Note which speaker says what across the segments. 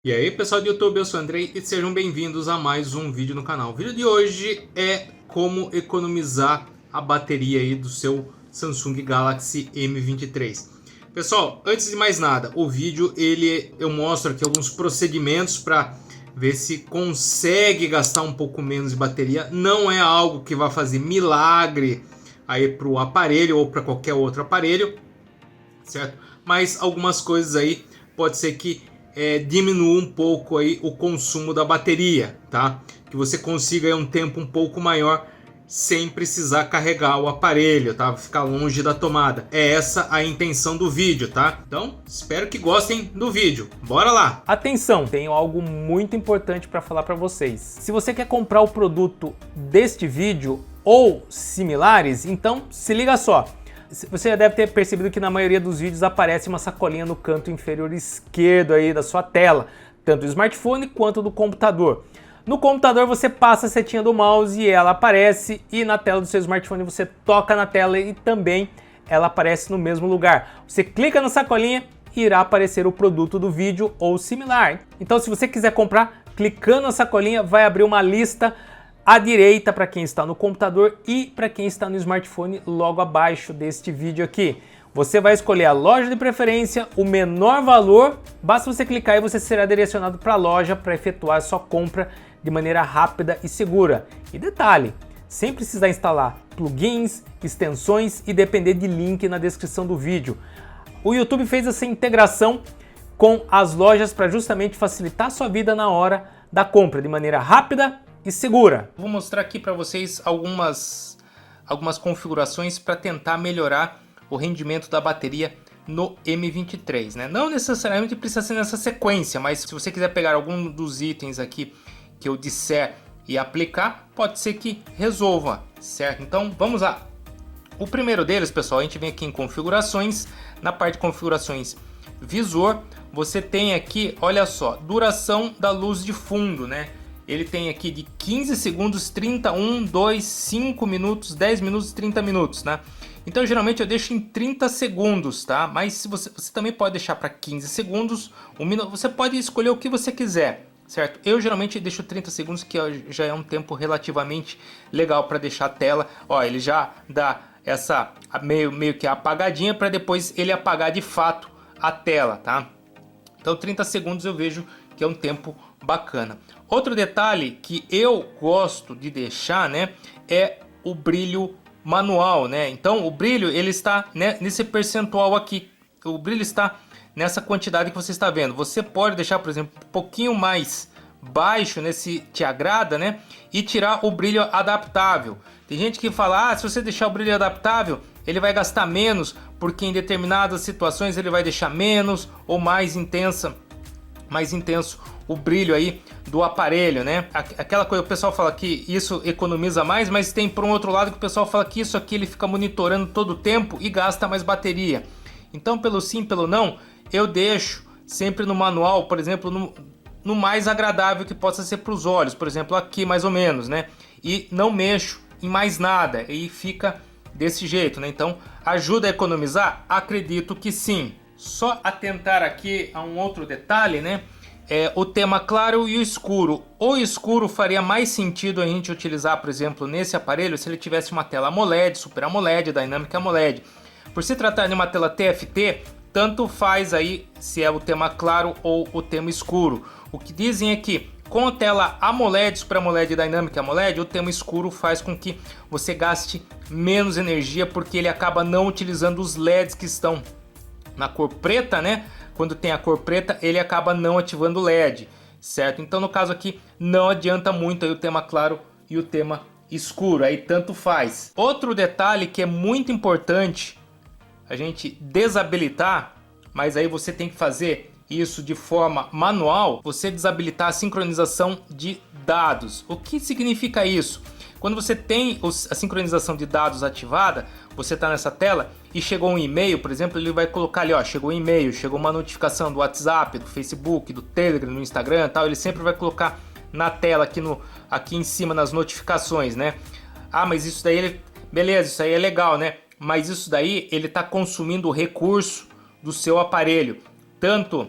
Speaker 1: E aí pessoal do YouTube, eu sou o Andrei e sejam bem-vindos a mais um vídeo no canal. O vídeo de hoje é como economizar a bateria aí do seu Samsung Galaxy M23. Pessoal, antes de mais nada, o vídeo eu mostro aqui alguns procedimentos para ver se consegue gastar um pouco menos de bateria. Não é algo que vai fazer milagre aí para o aparelho ou para qualquer outro aparelho, certo? Mas algumas coisas aí pode ser que diminua um pouco aí o consumo da bateria, tá? Que você consiga aí um tempo um pouco maior sem precisar carregar o aparelho, tá? Ficar longe da tomada. É essa a intenção do vídeo, tá? Então, espero que gostem do vídeo. Bora lá!
Speaker 2: Atenção, tenho algo muito importante para falar para vocês. Se você quer comprar o produto deste vídeo ou similares, então se liga só. Você já deve ter percebido que na maioria dos vídeos aparece uma sacolinha no canto inferior esquerdo aí da sua tela, tanto do smartphone quanto do computador. No computador você passa a setinha do mouse e ela aparece, e na tela do seu smartphone você toca na tela e também ela aparece no mesmo lugar. Você clica na sacolinha e irá aparecer o produto do vídeo ou similar. Então se você quiser comprar, clicando na sacolinha vai abrir uma lista à direita para quem está no computador e para quem está no smartphone logo abaixo deste vídeo aqui. Você vai escolher a loja de preferência, o menor valor, basta você clicar e você será direcionado para a loja para efetuar a sua compra de maneira rápida e segura. E detalhe, sem precisar instalar plugins, extensões e depender de link na descrição do vídeo. O YouTube fez essa integração com as lojas para justamente facilitar a sua vida na hora da compra, de maneira rápida e segura.
Speaker 1: Vou mostrar aqui para vocês algumas configurações para tentar melhorar o rendimento da bateria no M23, né? Não necessariamente precisa ser nessa sequência, mas se você quiser pegar algum dos itens aqui que eu disser e aplicar, pode ser que resolva, certo? Então vamos lá. O primeiro deles, pessoal, a gente vem aqui em configurações, na parte de configurações visor, você tem aqui, olha só, duração da luz de fundo, né? Ele tem aqui de 15 segundos, 30, 1, 2, 5 minutos, 10 minutos, 30 minutos, né? Então geralmente eu deixo em 30 segundos, tá? Mas se você também pode deixar para 15 segundos, 1 minuto, você pode escolher o que você quiser, certo? Eu geralmente deixo 30 segundos, que já é um tempo relativamente legal para deixar a tela. Ó, ele já dá essa meio que apagadinha para depois ele apagar de fato a tela, tá? Então 30 segundos eu vejo que é um tempo bacana. Outro detalhe que eu gosto de deixar, né, é o brilho manual, né? Então o brilho ele está, né, nesse percentual aqui. O brilho está nessa quantidade que você está vendo. Você pode deixar, por exemplo, um pouquinho mais baixo, né, se te agrada, né, e tirar o brilho adaptável. Tem gente que fala, se você deixar o brilho adaptável, ele vai gastar menos, porque em determinadas situações ele vai deixar menos ou mais intenso o brilho aí do aparelho, né? Aquela coisa, o pessoal fala que isso economiza mais, mas tem por um outro lado que o pessoal fala que isso aqui ele fica monitorando todo o tempo e gasta mais bateria. Então, pelo sim, pelo não, eu deixo sempre no manual, por exemplo, no mais agradável que possa ser para os olhos, por exemplo, aqui mais ou menos, né? E não mexo em mais nada e fica desse jeito, né? Então, ajuda a economizar? Acredito que sim. Só atentar aqui a um outro detalhe, né? O tema claro e o escuro. O escuro faria mais sentido a gente utilizar, por exemplo, nesse aparelho, se ele tivesse uma tela AMOLED, Super AMOLED, Dynamic AMOLED. Por se tratar de uma tela TFT, tanto faz aí se é o tema claro ou o tema escuro. O que dizem é que com a tela AMOLED, Super AMOLED e Dynamic AMOLED, o tema escuro faz com que você gaste menos energia, porque ele acaba não utilizando os LEDs que estão na cor preta, né? Quando tem a cor preta, ele acaba não ativando o LED, certo? Então, no caso aqui, não adianta muito aí o tema claro e o tema escuro, aí tanto faz. Outro detalhe que é muito importante a gente desabilitar, mas aí você tem que fazer isso de forma manual, você desabilitar a sincronização de dados. O que significa isso? Quando você tem a sincronização de dados ativada, você está nessa tela e chegou um e-mail, por exemplo, ele vai colocar ali, ó, chegou um e-mail, chegou uma notificação do WhatsApp, do Facebook, do Telegram, do Instagram, tal, ele sempre vai colocar na tela aqui em cima nas notificações, né? Mas isso daí, beleza, isso aí é legal, né? Mas isso daí ele está consumindo o recurso do seu aparelho, tanto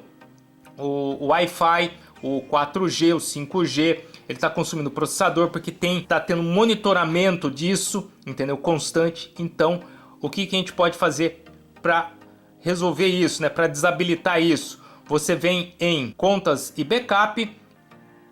Speaker 1: o Wi-Fi o 4G, o 5G, ele está consumindo o processador porque tá tendo um monitoramento disso, entendeu? Constante. Então, o que a gente pode fazer para resolver isso, né? Para desabilitar isso? Você vem em contas e backup,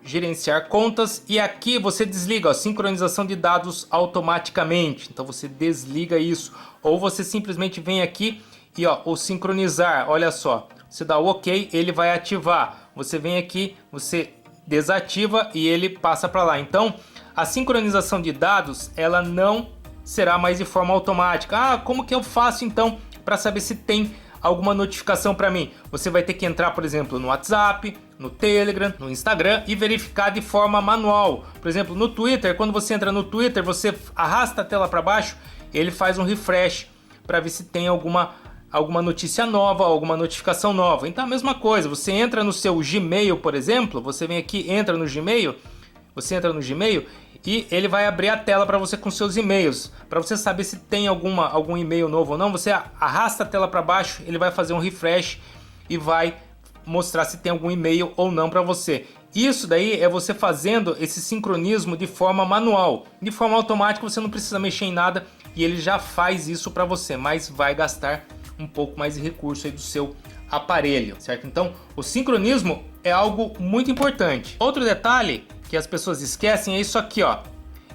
Speaker 1: gerenciar contas, e aqui você desliga, ó, sincronização de dados automaticamente. Então você desliga isso, ou você simplesmente vem aqui e ó, o sincronizar, olha só, você dá o OK, ele vai ativar. Você vem aqui, você desativa e ele passa para lá. Então a sincronização de dados, ela não será mais de forma automática. Ah, como que eu faço então para saber se tem alguma notificação para mim? Você vai ter que entrar, por exemplo, no WhatsApp, no Telegram, no Instagram e verificar de forma manual. Por exemplo, no Twitter, quando você entra no Twitter, você arrasta a tela para baixo, ele faz um refresh para ver se tem alguma notícia nova, alguma notificação nova. Então a mesma coisa, você entra no seu Gmail, por exemplo, você vem aqui, você entra no Gmail e ele vai abrir a tela para você com seus e-mails. Para você saber se tem algum e-mail novo ou não, você arrasta a tela para baixo, ele vai fazer um refresh e vai mostrar se tem algum e-mail ou não para você. Isso daí é você fazendo esse sincronismo de forma manual. De forma automática você não precisa mexer em nada e ele já faz isso para você, mas vai gastar um pouco mais de recurso aí do seu aparelho, certo? Então o sincronismo é algo muito importante. Outro detalhe que as pessoas esquecem é isso aqui, ó,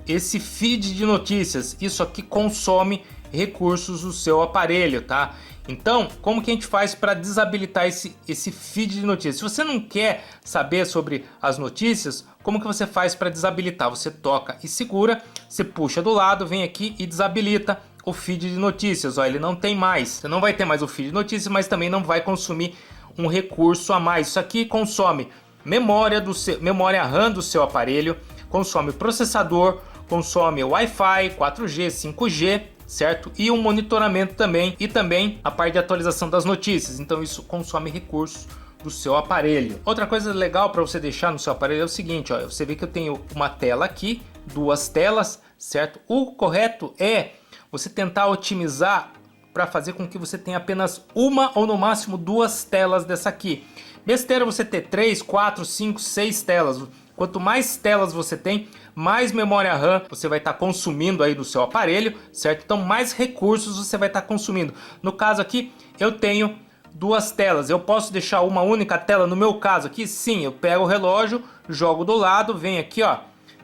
Speaker 1: esse feed de notícias. Isso aqui consome recursos do seu aparelho, tá? Então, como que a gente faz para desabilitar esse feed de notícias? Se você não quer saber sobre as notícias, como que você faz para desabilitar? Você toca e segura, você puxa do lado, vem aqui e desabilita o feed de notícias. Ó, ele não tem mais. Você não vai ter mais o feed de notícias, mas também não vai consumir um recurso a mais. Isso aqui consome memória RAM do seu aparelho, consome processador, consome Wi-Fi, 4G, 5G, certo? E um monitoramento também, e também a parte de atualização das notícias. Então isso consome recursos do seu aparelho. Outra coisa legal para você deixar no seu aparelho é o seguinte, ó, você vê que eu tenho uma tela aqui, duas telas, certo? O correto é você tentar otimizar para fazer com que você tenha apenas uma ou no máximo duas telas dessa aqui. Besteira você ter 3, 4, 5, 6 telas. Quanto mais telas você tem, mais memória RAM você vai estar consumindo aí do seu aparelho, certo? Então mais recursos você vai estar consumindo. No caso aqui, eu tenho duas telas. Eu posso deixar uma única tela no meu caso aqui? Sim, eu pego o relógio, jogo do lado, venho aqui, ó,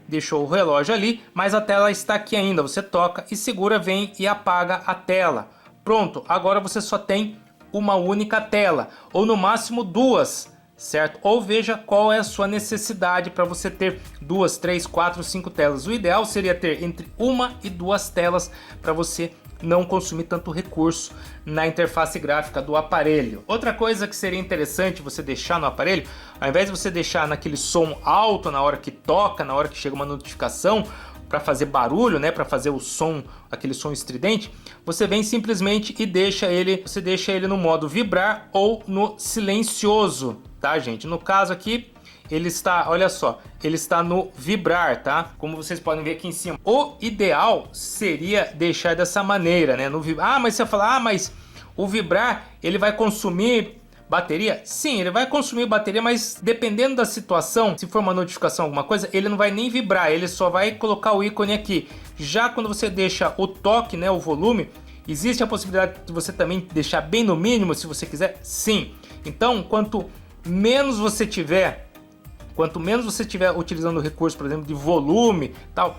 Speaker 1: deixou o relógio ali, mas a tela está aqui ainda. Você toca e segura, vem e apaga a tela. Pronto, agora você só tem uma única tela, ou no máximo duas, certo? Ou veja qual é a sua necessidade para você ter 2, 3, 4, 5 telas. O ideal seria ter entre uma e duas telas para você não consumir tanto recurso na interface gráfica do aparelho. Outra coisa que seria interessante você deixar no aparelho, ao invés de você deixar naquele som alto na hora que toca, na hora que chega uma notificação, para fazer barulho, né, para fazer o som, aquele som estridente, você vem simplesmente e deixa ele no modo vibrar ou no silencioso, tá, gente? No caso aqui, ele está, olha só, ele está no vibrar, tá? Como vocês podem ver aqui em cima. O ideal seria deixar dessa maneira, né, no vibrar. Ah, mas você fala, ah, mas o vibrar, ele vai consumir bateria? Sim, ele vai consumir bateria, mas dependendo da situação, se for uma notificação, alguma coisa, ele não vai nem vibrar, ele só vai colocar o ícone aqui. Já quando você deixa o toque, né, o volume, existe a possibilidade de você também deixar bem no mínimo, se você quiser? Sim. Então, quanto menos você tiver utilizando o recurso, por exemplo, de volume, tal.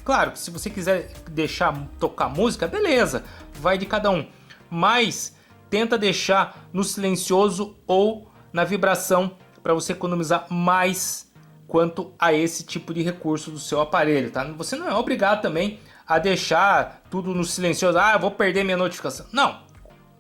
Speaker 1: Claro que se você quiser deixar tocar música, beleza, vai de cada um. Mas tenta deixar no silencioso ou na vibração para você economizar mais quanto a esse tipo de recurso do seu aparelho, tá? Você não é obrigado também a deixar tudo no silencioso. Ah, eu vou perder minha notificação. Não.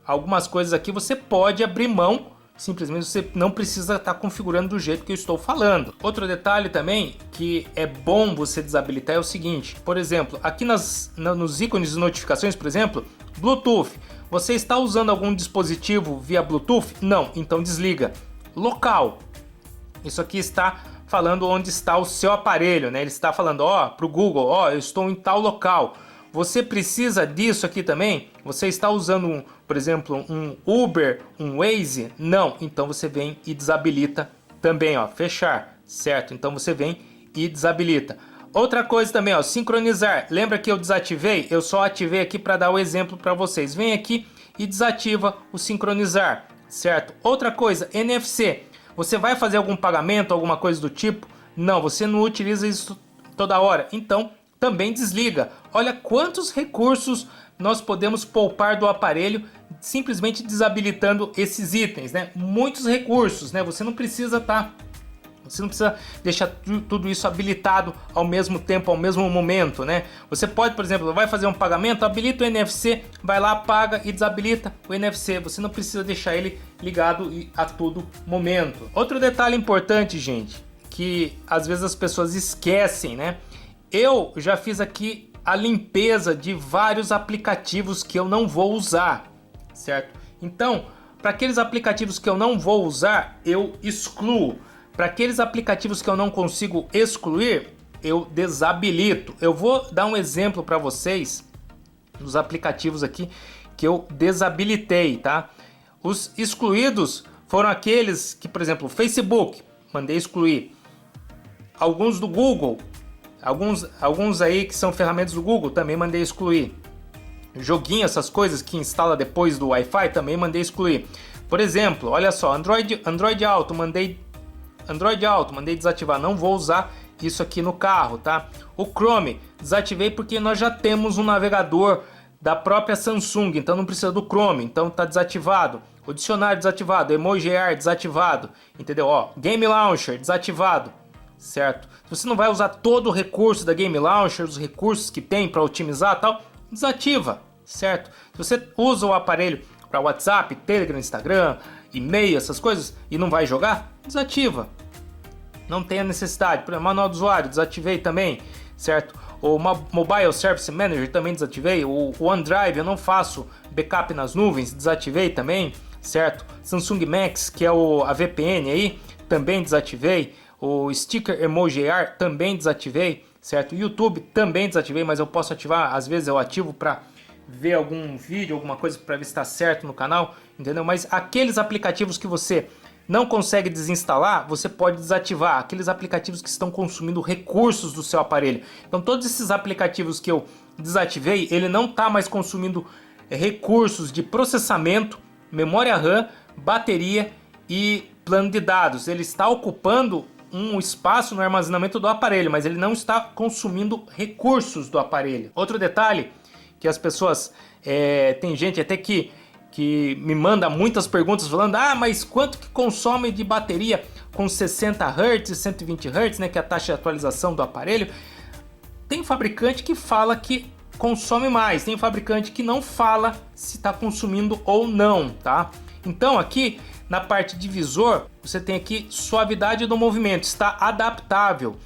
Speaker 1: Algumas coisas aqui você pode abrir mão, simplesmente você não precisa estar configurando do jeito que eu estou falando. Outro detalhe também que é bom você desabilitar é o seguinte, por exemplo, aqui nos ícones de notificações, por exemplo, Bluetooth. Você está usando algum dispositivo via Bluetooth? Não, então desliga. Local. Isso aqui está falando onde está o seu aparelho, né? Ele está falando, ó, para o Google, ó, eu estou em tal local. Você precisa disso aqui também? Você está usando, por exemplo, um Uber, um Waze? Não, então você vem e desabilita também, ó, fechar, certo? Então você vem e desabilita. Outra coisa também, ó, sincronizar. Lembra que eu desativei? Eu só ativei aqui para dar o exemplo para vocês. Vem aqui e desativa o sincronizar, certo? Outra coisa, NFC. Você vai fazer algum pagamento, alguma coisa do tipo? Não, você não utiliza isso toda hora. Então, também desliga. Olha quantos recursos nós podemos poupar do aparelho simplesmente desabilitando esses itens, né? Muitos recursos, né? Você não precisa deixar tudo isso habilitado ao mesmo tempo, ao mesmo momento, né? Você pode, por exemplo, vai fazer um pagamento, habilita o NFC, vai lá, paga e desabilita o NFC. Você não precisa deixar ele ligado a todo momento. Outro detalhe importante, gente, que às vezes as pessoas esquecem, né? Eu já fiz aqui a limpeza de vários aplicativos que eu não vou usar, certo? Então, para aqueles aplicativos que eu não vou usar, eu excluo. Para aqueles aplicativos que eu não consigo excluir, eu desabilito. Eu vou dar um exemplo para vocês dos aplicativos aqui que eu desabilitei, tá? Os excluídos foram aqueles que, por exemplo, o Facebook, mandei excluir. Alguns do Google, alguns aí que são ferramentas do Google, também mandei excluir. Joguinho, essas coisas que instala depois do Wi-Fi, também mandei excluir. Por exemplo, olha só, Android Auto, mandei desativar, não vou usar isso aqui no carro, tá? O Chrome, desativei porque nós já temos um navegador da própria Samsung, então não precisa do Chrome, então tá desativado. O dicionário desativado, Emoji AR desativado, entendeu? Ó, Game Launcher desativado, certo? Se você não vai usar todo o recurso da Game Launcher, os recursos que tem para otimizar tal, desativa, certo? Se você usa o aparelho para WhatsApp, Telegram, Instagram, e-mail, essas coisas, e não vai jogar, desativa. Não tem a necessidade. Por exemplo, manual do usuário, desativei também, certo? O Mobile Service Manager também desativei. O OneDrive, eu não faço backup nas nuvens, desativei também, certo? Samsung Max, que é a VPN aí, também desativei. O Sticker Emoji AR também desativei, certo? YouTube também desativei, mas eu posso ativar, às vezes eu ativo para ver algum vídeo, alguma coisa para ver se está certo no canal, entendeu? Mas aqueles aplicativos que você não consegue desinstalar, você pode desativar. Aqueles aplicativos que estão consumindo recursos do seu aparelho. Então todos esses aplicativos que eu desativei, ele não está mais consumindo recursos de processamento, memória RAM, bateria e plano de dados. Ele está ocupando um espaço no armazenamento do aparelho, mas ele não está consumindo recursos do aparelho. Outro detalhe que as pessoas, tem gente até que me manda muitas perguntas falando, mas quanto que consome de bateria com 60 Hz, 120 Hz, né, que é a taxa de atualização do aparelho? Tem fabricante que fala que consome mais, tem fabricante que não fala se está consumindo ou não, tá? Então aqui na parte de visor, você tem aqui suavidade do movimento, está adaptável.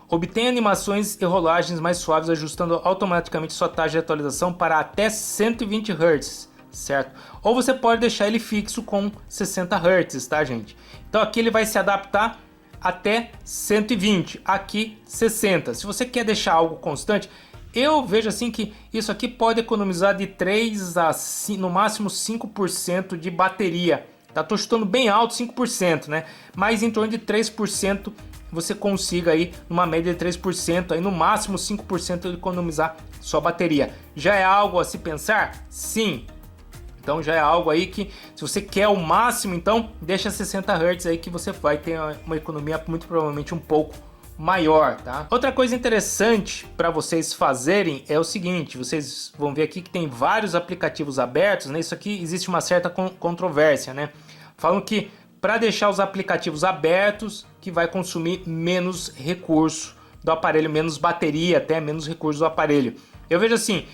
Speaker 1: Obtém animações e rolagens mais suaves, ajustando automaticamente sua taxa de atualização para até 120 Hz, certo? Ou você pode deixar ele fixo com 60 Hz, tá, gente? Então aqui ele vai se adaptar até 120, aqui 60. Se você quer deixar algo constante, eu vejo assim que isso aqui pode economizar de 3 a 5, no máximo 5% de bateria. Tá, tô chutando bem alto 5%, né? Mas em torno de 3% você consiga aí, numa média de 3%, aí no máximo 5% de economizar sua bateria. Já é algo a se pensar? Sim. Então já é algo aí que, se você quer o máximo, então deixa 60 Hz aí que você vai ter uma economia muito provavelmente um pouco maior, tá? Outra coisa interessante para vocês fazerem é o seguinte, vocês vão ver aqui que tem vários aplicativos abertos, né? Isso aqui existe uma certa controvérsia, né? Falam que para deixar os aplicativos abertos, que vai consumir menos recurso do aparelho, menos bateria, até menos recurso do aparelho. Eu vejo assim,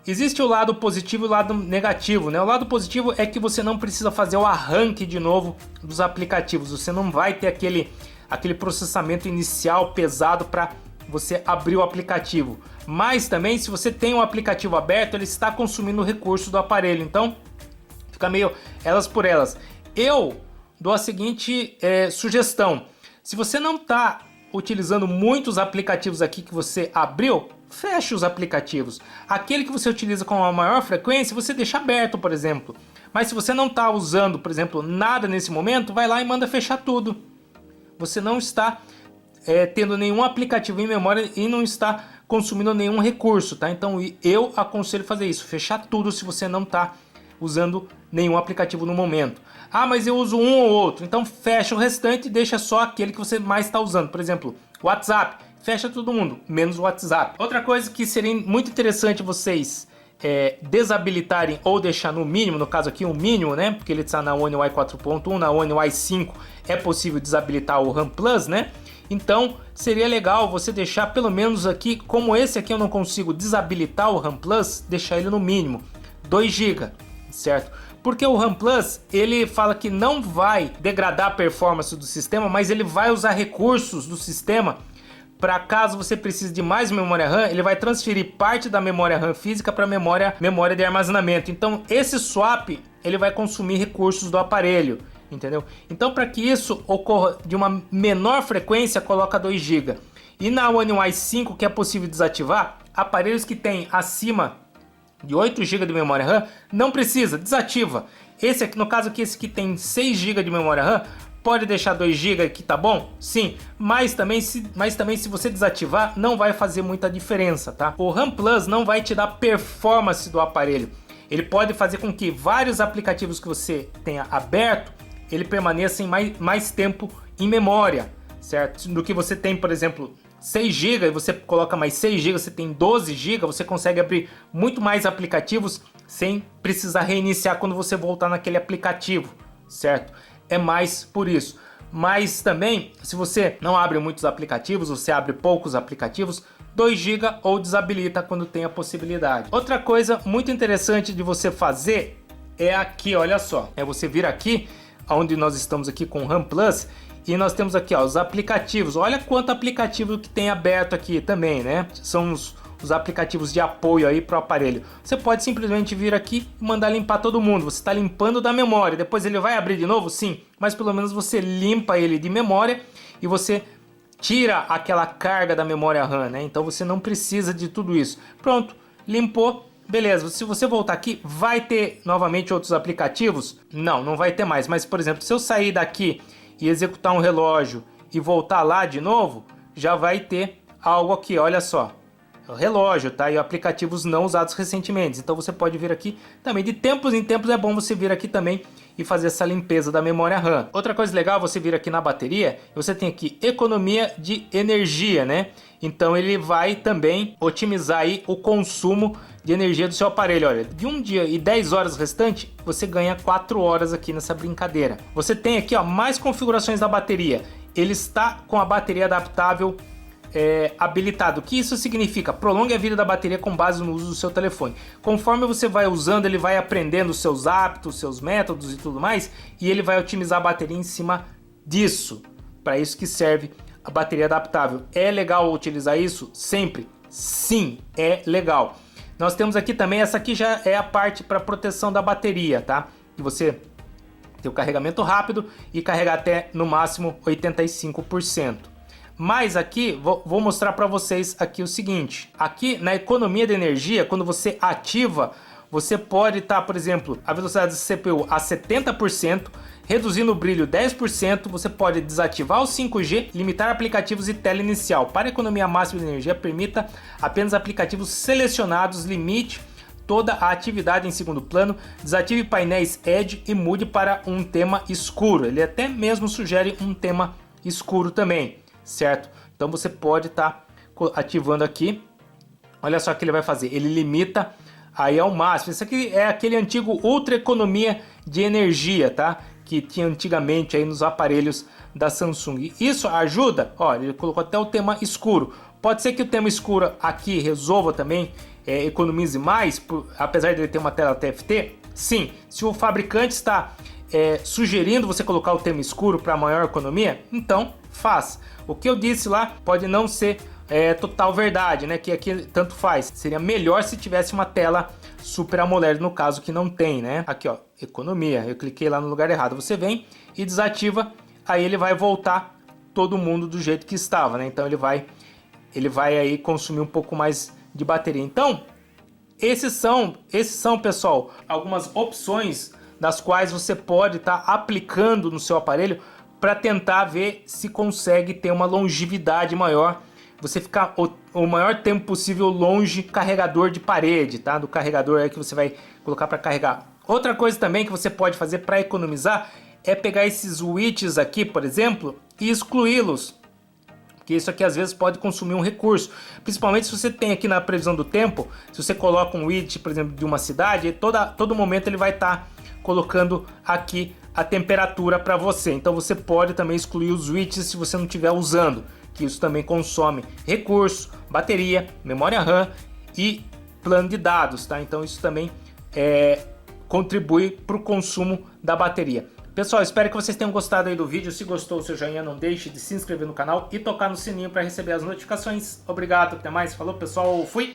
Speaker 1: existe o lado positivo e o lado negativo, né? O lado positivo é que você não precisa fazer o arranque de novo dos aplicativos, você não vai ter aquele processamento inicial pesado para você abrir o aplicativo. Mas também, se você tem um aplicativo aberto, ele está consumindo o recurso do aparelho, então fica meio elas por elas. Eu dou a seguinte sugestão: se você não está utilizando muitos aplicativos aqui que você abriu, feche os aplicativos. Aquele que você utiliza com a maior frequência, você deixa aberto, por exemplo. Mas se você não está usando, por exemplo, nada nesse momento, vai lá e manda fechar tudo. você não está tendo nenhum aplicativo em memória e não está consumindo nenhum recurso, tá? Então eu aconselho fazer isso, fechar tudo se você não está usando nenhum aplicativo no momento. Ah, mas eu uso um ou outro, então fecha o restante e deixa só aquele que você mais está usando. Por exemplo, WhatsApp, fecha todo mundo, menos o WhatsApp. Outra coisa que seria muito interessante vocês desabilitarem ou deixar no mínimo, no caso aqui o mínimo, né? Porque ele está na One UI 4.1, na One UI 5 é possível desabilitar o RAM Plus, né? Então seria legal você deixar pelo menos aqui, como esse aqui eu não consigo desabilitar o RAM Plus, deixar ele no mínimo 2 GB, certo? Porque o RAM Plus, ele fala que não vai degradar a performance do sistema, mas ele vai usar recursos do sistema para caso você precise de mais memória RAM, ele vai transferir parte da memória RAM física para memória de armazenamento. Então esse swap, ele vai consumir recursos do aparelho, entendeu? Então para que isso ocorra de uma menor frequência, coloca 2 GB. E na One UI 5, que é possível desativar, aparelhos que têm acima de 8 GB de memória RAM, não precisa, desativa. Esse aqui, no caso aqui, esse que tem 6 GB de memória RAM, pode deixar 2 GB aqui, tá bom? Sim, mas também se você desativar, não vai fazer muita diferença, tá? O RAM Plus não vai te dar performance do aparelho. Ele pode fazer com que vários aplicativos que você tenha aberto, ele permaneça em mais tempo em memória, certo? Do que você tem, por exemplo, 6 GB, você coloca mais 6 GB, você tem 12 GB, você consegue abrir muito mais aplicativos sem precisar reiniciar quando você voltar naquele aplicativo, certo? É mais por isso. Mas também, se você não abre muitos aplicativos, você abre poucos aplicativos, 2 GB ou desabilita quando tem a possibilidade. Outra coisa muito interessante de você fazer é aqui, olha só. É você vir aqui, onde nós estamos aqui com o RAM Plus, e nós temos aqui, ó, os aplicativos. Olha quanto aplicativo que tem aberto aqui também, né? São os aplicativos de apoio aí para o aparelho. Você pode simplesmente vir aqui e mandar limpar todo mundo. Você está limpando da memória. Depois ele vai abrir de novo? Sim. Mas pelo menos você limpa ele de memória e você tira aquela carga da memória RAM, né? Então você não precisa de tudo isso. Pronto, limpou. Beleza, se você voltar aqui, vai ter novamente outros aplicativos? Não, não vai ter mais. Mas, por exemplo, se eu sair daqui e executar um relógio e voltar lá de novo, já vai ter algo aqui, olha só. O relógio, tá? E aplicativos não usados recentemente. Então você pode vir aqui também. De tempos em tempos é bom você vir aqui também e fazer essa limpeza da memória RAM. Outra coisa legal, você vir aqui na bateria, você tem aqui economia de energia, né? Então ele vai também otimizar aí o consumo de energia do seu aparelho. Olha, de um dia e 10 horas restante, você ganha 4 horas aqui nessa brincadeira. Você tem aqui, ó, mais configurações da bateria. Ele está com a bateria adaptável habilitado. O que isso significa? Prolongue a vida da bateria com base no uso do seu telefone. Conforme você vai usando, ele vai aprendendo os seus hábitos, seus métodos e tudo mais, e ele vai otimizar a bateria em cima disso. Para isso que serve a bateria adaptável. É legal utilizar isso sempre? Sim, é legal. Nós temos aqui também, essa aqui já é a parte para proteção da bateria, tá? E você tem o carregamento rápido e carregar até no máximo 85%. Mas aqui, vou mostrar para vocês aqui o seguinte. Aqui na economia de energia, quando você ativa, você pode estar, por exemplo, a velocidade do CPU a 70%, reduzindo o brilho 10%, você pode desativar o 5G, limitar aplicativos e tela inicial. Para economia máxima de energia, permita apenas aplicativos selecionados, limite toda a atividade em segundo plano, desative painéis Edge e mude para um tema escuro. Ele até mesmo sugere um tema escuro também, certo? Então você pode estar ativando aqui. Olha só o que ele vai fazer. Ele limita aí ao máximo. Isso aqui é aquele antigo ultra economia de energia, tá? Que tinha antigamente aí nos aparelhos da Samsung. Isso ajuda? Olha, ele colocou até o tema escuro. Pode ser que o tema escuro aqui resolva também, economize mais, apesar de ele ter uma tela TFT? Sim. Se o fabricante está sugerindo você colocar o tema escuro para maior economia, então faz. O que eu disse lá pode não ser total verdade, né? Que aqui tanto faz. Seria melhor se tivesse uma tela Super AMOLED, no caso que não tem, né? Aqui, ó, economia. Eu cliquei lá no lugar errado. Você vem e desativa, aí ele vai voltar todo mundo do jeito que estava, né? Então ele vai aí consumir um pouco mais de bateria. Então, esses são, pessoal, algumas opções das quais você pode estar aplicando no seu aparelho para tentar ver se consegue ter uma longevidade maior, você ficar o maior tempo possível longe do carregador de parede, tá? Do carregador aí que você vai colocar para carregar. Outra coisa também que você pode fazer para economizar é pegar esses switches aqui, por exemplo, e excluí-los. Porque isso aqui às vezes pode consumir um recurso. Principalmente se você tem aqui na previsão do tempo, se você coloca um widget, por exemplo, de uma cidade, todo momento ele vai estar colocando aqui a temperatura para você. Então você pode também excluir os switches se você não estiver usando, que isso também consome recurso, bateria, memória RAM e plano de dados, tá? Então isso também contribui para o consumo da bateria. Pessoal, espero que vocês tenham gostado aí do vídeo. Se gostou, seu joinha, não deixe de se inscrever no canal e tocar no sininho para receber as notificações. Obrigado, até mais. Falou, pessoal. Fui!